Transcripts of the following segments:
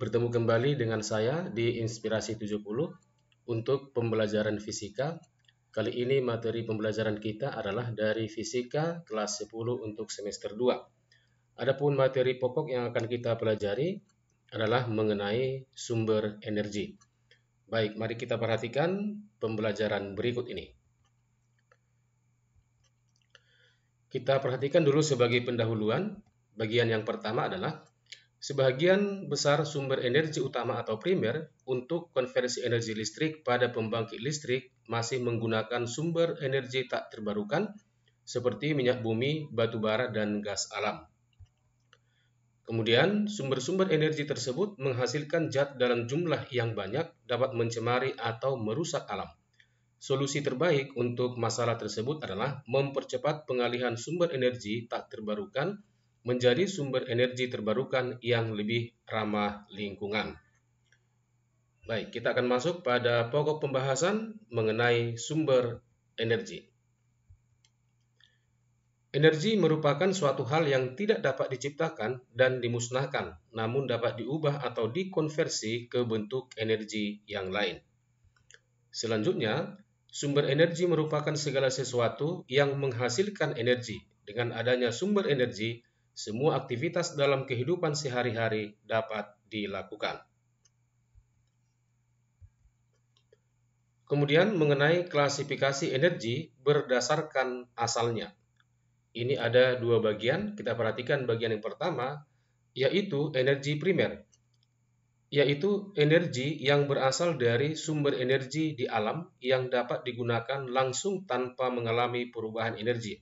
Bertemu kembali dengan saya di Inspirasi 70 untuk pembelajaran fisika. Kali ini materi pembelajaran kita adalah dari fisika kelas 10 untuk semester 2. Adapun materi pokok yang akan kita pelajari adalah mengenai sumber energi. Baik, mari kita perhatikan pembelajaran berikut ini. Kita perhatikan dulu sebagai pendahuluan. Bagian yang pertama adalah sebagian besar sumber energi utama atau primer untuk konversi energi listrik pada pembangkit listrik masih menggunakan sumber energi tak terbarukan seperti minyak bumi, batu bara, dan gas alam. Kemudian, sumber-sumber energi tersebut menghasilkan zat dalam jumlah yang banyak dapat mencemari atau merusak alam. Solusi terbaik untuk masalah tersebut adalah mempercepat pengalihan sumber energi tak terbarukan menjadi sumber energi terbarukan yang lebih ramah lingkungan. Baik, kita akan masuk pada pokok pembahasan mengenai sumber energi. Energi merupakan suatu hal yang tidak dapat diciptakan dan dimusnahkan, namun dapat diubah atau dikonversi ke bentuk energi yang lain. Selanjutnya, sumber energi merupakan segala sesuatu yang menghasilkan energi. Dengan adanya sumber energi, semua aktivitas dalam kehidupan sehari-hari dapat dilakukan. Kemudian mengenai klasifikasi energi berdasarkan asalnya. Ini ada dua bagian, kita perhatikan bagian yang pertama, yaitu energi primer, yaitu energi yang berasal dari sumber energi di alam yang dapat digunakan langsung tanpa mengalami perubahan energi.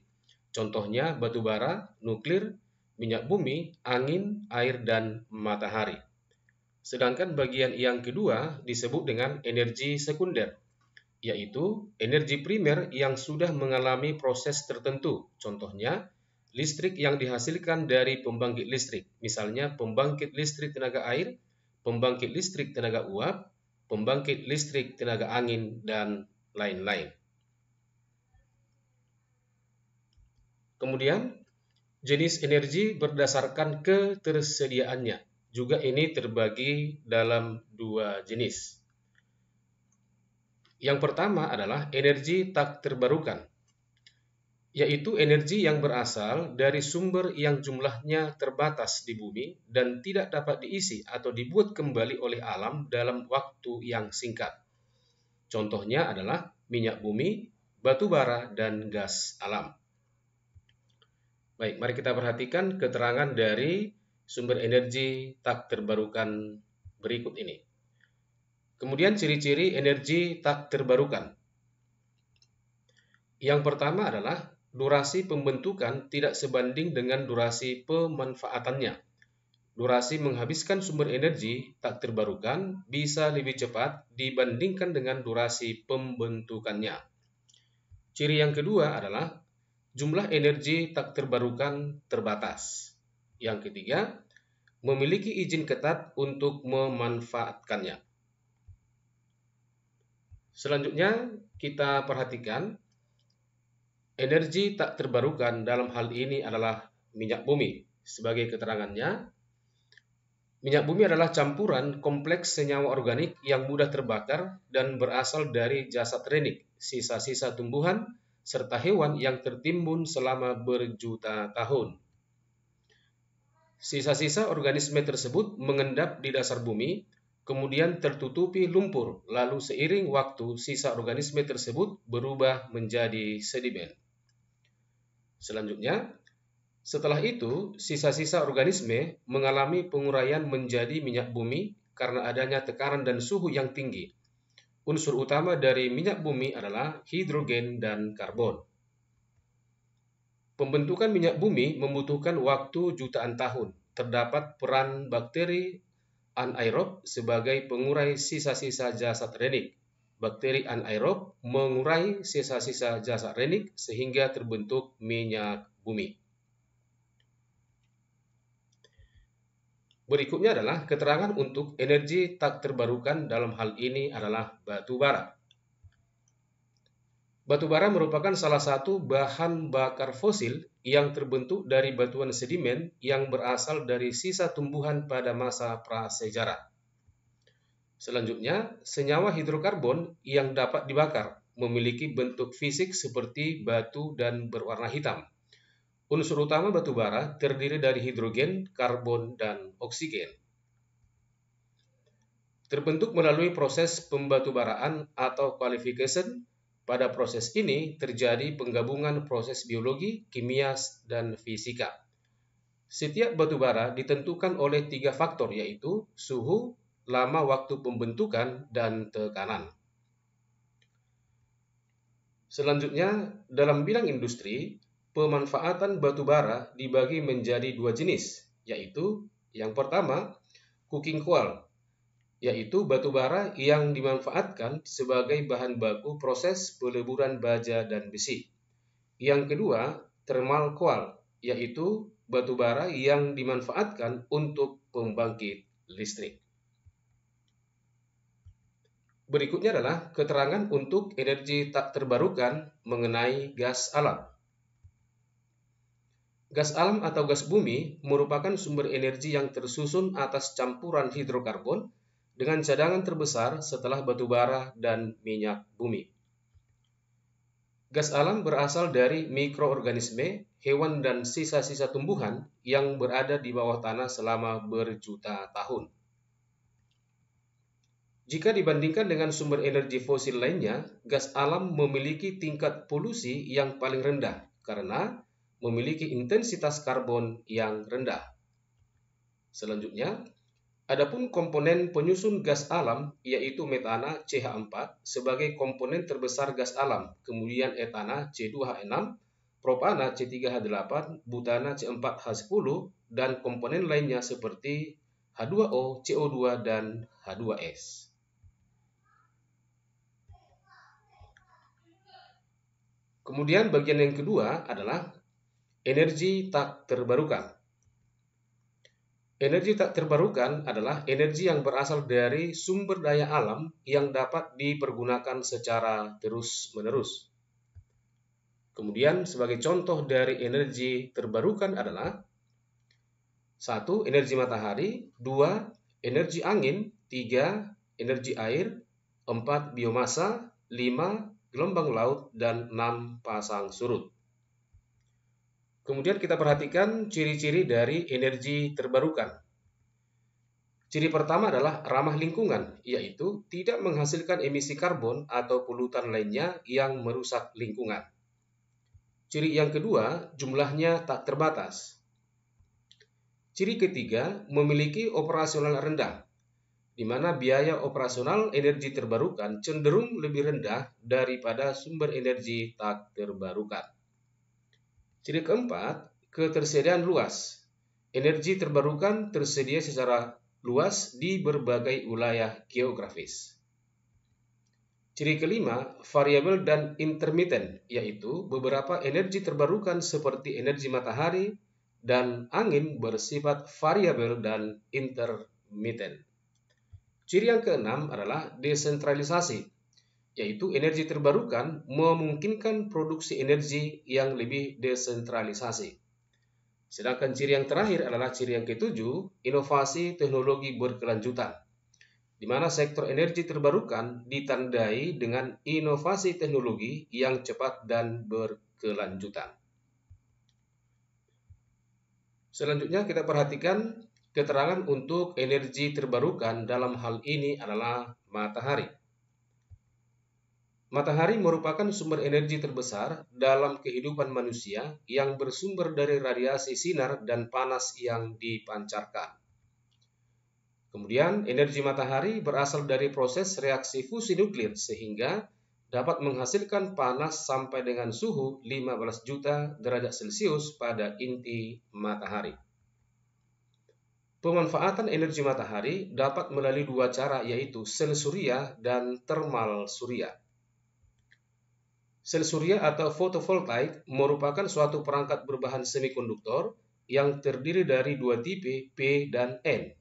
Contohnya batu bara, nuklir, minyak bumi, angin, air, dan matahari. Sedangkan bagian yang kedua disebut dengan energi sekunder, yaitu energi primer yang sudah mengalami proses tertentu. Contohnya, listrik yang dihasilkan dari pembangkit listrik, misalnya pembangkit listrik tenaga air, pembangkit listrik tenaga uap, pembangkit listrik tenaga angin, dan lain-lain. Kemudian, jenis energi berdasarkan ketersediaannya. Juga ini terbagi dalam dua jenis. Yang pertama adalah energi tak terbarukan, yaitu energi yang berasal dari sumber yang jumlahnya terbatas di bumi dan tidak dapat diisi atau dibuat kembali oleh alam dalam waktu yang singkat. Contohnya adalah minyak bumi, batu bara, dan gas alam. Baik, mari kita perhatikan keterangan dari sumber energi tak terbarukan berikut ini. Kemudian ciri-ciri energi tak terbarukan. Yang pertama adalah durasi pembentukan tidak sebanding dengan durasi pemanfaatannya. Durasi menghabiskan sumber energi tak terbarukan bisa lebih cepat dibandingkan dengan durasi pembentukannya. Ciri yang kedua adalah jumlah energi tak terbarukan terbatas. Yang ketiga, memiliki izin ketat untuk memanfaatkannya. Selanjutnya, kita perhatikan energi tak terbarukan dalam hal ini adalah minyak bumi. Sebagai keterangannya, minyak bumi adalah campuran kompleks senyawa organik yang mudah terbakar dan berasal dari jasad renik, sisa-sisa tumbuhan, serta hewan yang tertimbun selama berjuta tahun. Sisa-sisa organisme tersebut mengendap di dasar bumi, kemudian tertutupi lumpur, lalu seiring waktu sisa organisme tersebut berubah menjadi sedimen. Selanjutnya, setelah itu, sisa-sisa organisme mengalami penguraian menjadi minyak bumi karena adanya tekanan dan suhu yang tinggi. Unsur utama dari minyak bumi adalah hidrogen dan karbon. Pembentukan minyak bumi membutuhkan waktu jutaan tahun. Terdapat peran bakteri anaerob sebagai pengurai sisa-sisa jasad renik. Bakteri anaerob mengurai sisa-sisa jasad renik sehingga terbentuk minyak bumi. Berikutnya adalah keterangan untuk energi tak terbarukan, dalam hal ini adalah batu bara. Batu bara merupakan salah satu bahan bakar fosil yang terbentuk dari batuan sedimen yang berasal dari sisa tumbuhan pada masa prasejarah. Selanjutnya, senyawa hidrokarbon yang dapat dibakar memiliki bentuk fisik seperti batu dan berwarna hitam. Unsur utama batu bara terdiri dari hidrogen, karbon, dan oksigen. Terbentuk melalui proses pembatubaraan atau qualification. Pada proses ini terjadi penggabungan proses biologi, kimia, dan fisika. Setiap batu bara ditentukan oleh 3 faktor, yaitu suhu, lama waktu pembentukan, dan tekanan. Selanjutnya, dalam bidang industri, pemanfaatan batu bara dibagi menjadi 2 jenis, yaitu yang pertama, coking coal, yaitu batu bara yang dimanfaatkan sebagai bahan baku proses peleburan baja dan besi. Yang kedua, thermal coal, yaitu batu bara yang dimanfaatkan untuk pembangkit listrik. Berikutnya adalah keterangan untuk energi tak terbarukan mengenai gas alam. Gas alam atau gas bumi merupakan sumber energi yang tersusun atas campuran hidrokarbon dengan cadangan terbesar setelah batu bara dan minyak bumi. Gas alam berasal dari mikroorganisme, hewan, dan sisa-sisa tumbuhan yang berada di bawah tanah selama berjuta tahun. Jika dibandingkan dengan sumber energi fosil lainnya, gas alam memiliki tingkat polusi yang paling rendah karena memiliki intensitas karbon yang rendah. Selanjutnya, adapun komponen penyusun gas alam yaitu metana CH4 sebagai komponen terbesar gas alam, kemudian etana C2H6, propana C3H8, butana C4H10, dan komponen lainnya seperti H2O, CO2, dan H2S. Kemudian bagian yang kedua adalah energi tak terbarukan. Energi tak terbarukan adalah energi yang berasal dari sumber daya alam yang dapat dipergunakan secara terus-menerus. Kemudian sebagai contoh dari energi terbarukan adalah 1. Energi matahari, 2. Energi angin, 3. Energi air, 4. Biomasa, 5. Gelombang laut, dan 6. Pasang surut. Kemudian kita perhatikan ciri-ciri dari energi terbarukan. Ciri pertama adalah ramah lingkungan, yaitu tidak menghasilkan emisi karbon atau polutan lainnya yang merusak lingkungan. Ciri yang kedua, jumlahnya tak terbatas. Ciri ketiga, memiliki operasional rendah, di mana biaya operasional energi terbarukan cenderung lebih rendah daripada sumber energi tak terbarukan. Ciri keempat, ketersediaan luas. Energi terbarukan tersedia secara luas di berbagai wilayah geografis. Ciri kelima, variabel dan intermiten, yaitu beberapa energi terbarukan seperti energi matahari dan angin bersifat variabel dan intermiten. Ciri yang keenam adalah desentralisasi, yaitu energi terbarukan memungkinkan produksi energi yang lebih desentralisasi. Sedangkan ciri yang terakhir adalah ciri yang ketujuh, inovasi teknologi berkelanjutan, di mana sektor energi terbarukan ditandai dengan inovasi teknologi yang cepat dan berkelanjutan. Selanjutnya kita perhatikan keterangan untuk energi terbarukan dalam hal ini adalah matahari. Matahari merupakan sumber energi terbesar dalam kehidupan manusia yang bersumber dari radiasi sinar dan panas yang dipancarkan. Kemudian, energi matahari berasal dari proses reaksi fusi nuklir sehingga dapat menghasilkan panas sampai dengan suhu 15 juta derajat Celcius pada inti matahari. Pemanfaatan energi matahari dapat melalui 2 cara, yaitu sel surya dan termal surya. Sel surya atau fotovoltaik merupakan suatu perangkat berbahan semikonduktor yang terdiri dari 2 tipe P dan N.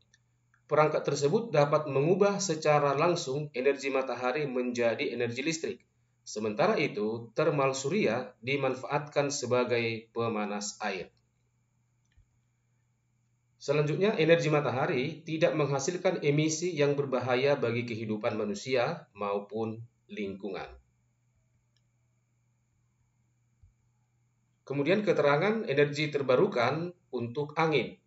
Perangkat tersebut dapat mengubah secara langsung energi matahari menjadi energi listrik. Sementara itu, termal surya dimanfaatkan sebagai pemanas air. Selanjutnya, energi matahari tidak menghasilkan emisi yang berbahaya bagi kehidupan manusia maupun lingkungan. Kemudian keterangan energi terbarukan untuk angin.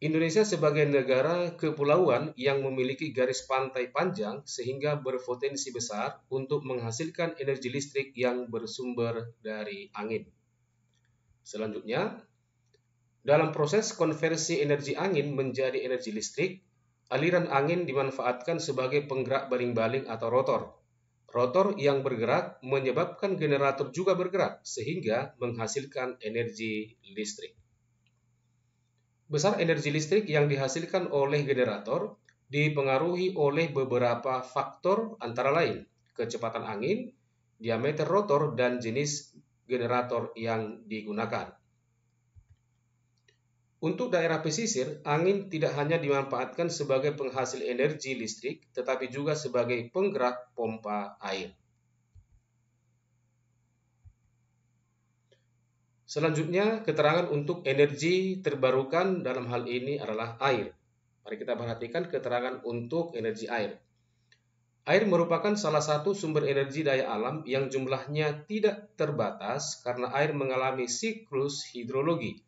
Indonesia sebagai negara kepulauan yang memiliki garis pantai panjang sehingga berpotensi besar untuk menghasilkan energi listrik yang bersumber dari angin. Selanjutnya, dalam proses konversi energi angin menjadi energi listrik, aliran angin dimanfaatkan sebagai penggerak baling-baling atau rotor. Rotor yang bergerak menyebabkan generator juga bergerak sehingga menghasilkan energi listrik. Besar energi listrik yang dihasilkan oleh generator dipengaruhi oleh beberapa faktor antara lain kecepatan angin, diameter rotor, dan jenis generator yang digunakan. Untuk daerah pesisir, angin tidak hanya dimanfaatkan sebagai penghasil energi listrik, tetapi juga sebagai penggerak pompa air. Selanjutnya, keterangan untuk energi terbarukan dalam hal ini adalah air. Mari kita perhatikan keterangan untuk energi air. Air merupakan salah satu sumber energi daya alam yang jumlahnya tidak terbatas karena air mengalami siklus hidrologi.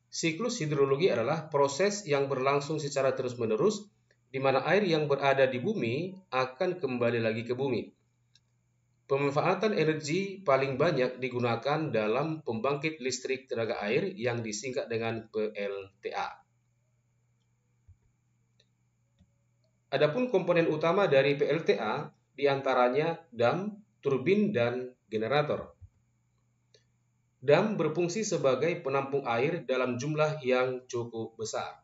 Siklus hidrologi adalah proses yang berlangsung secara terus-menerus di mana air yang berada di bumi akan kembali lagi ke bumi. Pemanfaatan energi paling banyak digunakan dalam pembangkit listrik tenaga air yang disingkat dengan PLTA. Adapun komponen utama dari PLTA diantaranya dam, turbin, dan generator. Dam berfungsi sebagai penampung air dalam jumlah yang cukup besar.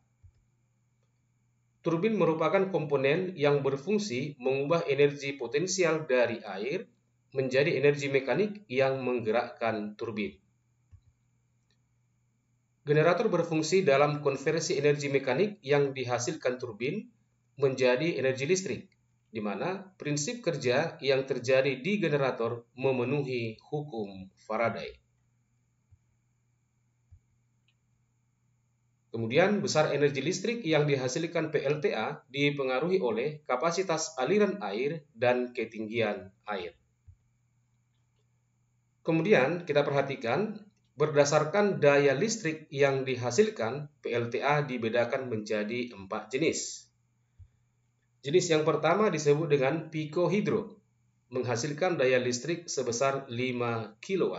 Turbin merupakan komponen yang berfungsi mengubah energi potensial dari air menjadi energi mekanik yang menggerakkan turbin. Generator berfungsi dalam konversi energi mekanik yang dihasilkan turbin menjadi energi listrik, di mana prinsip kerja yang terjadi di generator memenuhi hukum Faraday. Kemudian, besar energi listrik yang dihasilkan PLTA dipengaruhi oleh kapasitas aliran air dan ketinggian air. Kemudian, kita perhatikan berdasarkan daya listrik yang dihasilkan, PLTA dibedakan menjadi 4 jenis. Jenis yang pertama disebut dengan picohidro, menghasilkan daya listrik sebesar 5 kW.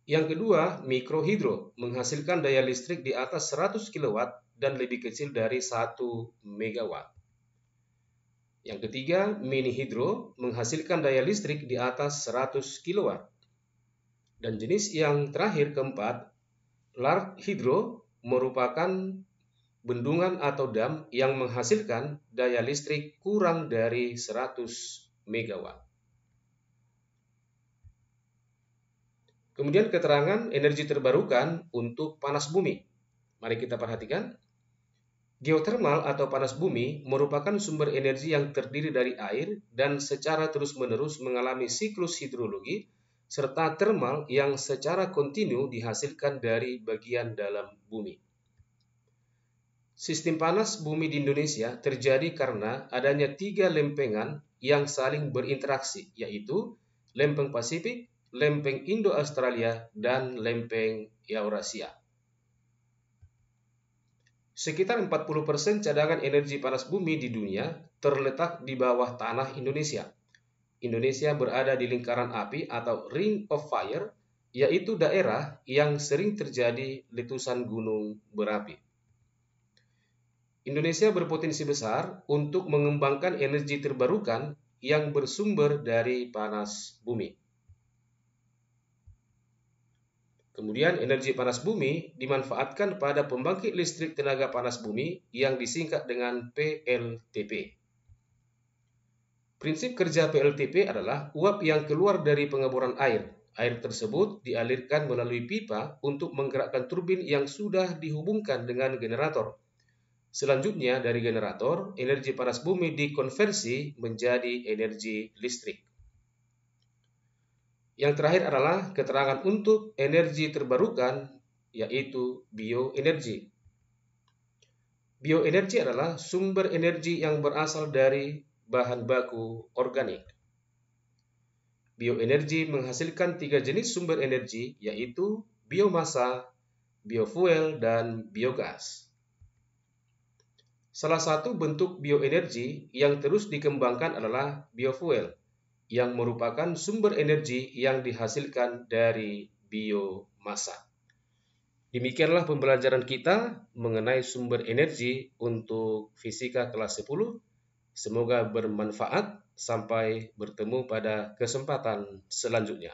Yang kedua, mikrohidro, menghasilkan daya listrik di atas 100 kW dan lebih kecil dari 1 MW. Yang ketiga, mini hidro, menghasilkan daya listrik di atas 100 kW. Dan jenis yang terakhir keempat, large hidro, merupakan bendungan atau dam yang menghasilkan daya listrik kurang dari 100 MW. Kemudian keterangan energi terbarukan untuk panas bumi. Mari kita perhatikan. Geothermal atau panas bumi merupakan sumber energi yang terdiri dari air dan secara terus-menerus mengalami siklus hidrologi serta termal yang secara kontinu dihasilkan dari bagian dalam bumi. Sistem panas bumi di Indonesia terjadi karena adanya 3 lempengan yang saling berinteraksi, yaitu lempeng Pasifik, lempeng Indo-Australia, dan lempeng Eurasia. Sekitar 40% cadangan energi panas bumi di dunia terletak di bawah tanah Indonesia. Indonesia berada di lingkaran api atau Ring of Fire, yaitu daerah yang sering terjadi letusan gunung berapi. Indonesia berpotensi besar untuk mengembangkan energi terbarukan yang bersumber dari panas bumi. Kemudian energi panas bumi dimanfaatkan pada pembangkit listrik tenaga panas bumi yang disingkat dengan PLTP. Prinsip kerja PLTP adalah uap yang keluar dari pengeboran air. Air tersebut dialirkan melalui pipa untuk menggerakkan turbin yang sudah dihubungkan dengan generator. Selanjutnya dari generator, energi panas bumi dikonversi menjadi energi listrik. Yang terakhir adalah keterangan untuk energi terbarukan yaitu bioenergi. Bioenergi adalah sumber energi yang berasal dari bahan baku organik. Bioenergi menghasilkan 3 jenis sumber energi, yaitu biomasa, biofuel, dan biogas. Salah satu bentuk bioenergi yang terus dikembangkan adalah biofuel, yang merupakan sumber energi yang dihasilkan dari biomasa. Demikianlah pembelajaran kita mengenai sumber energi untuk fisika kelas 10. Semoga bermanfaat. Sampai bertemu pada kesempatan selanjutnya.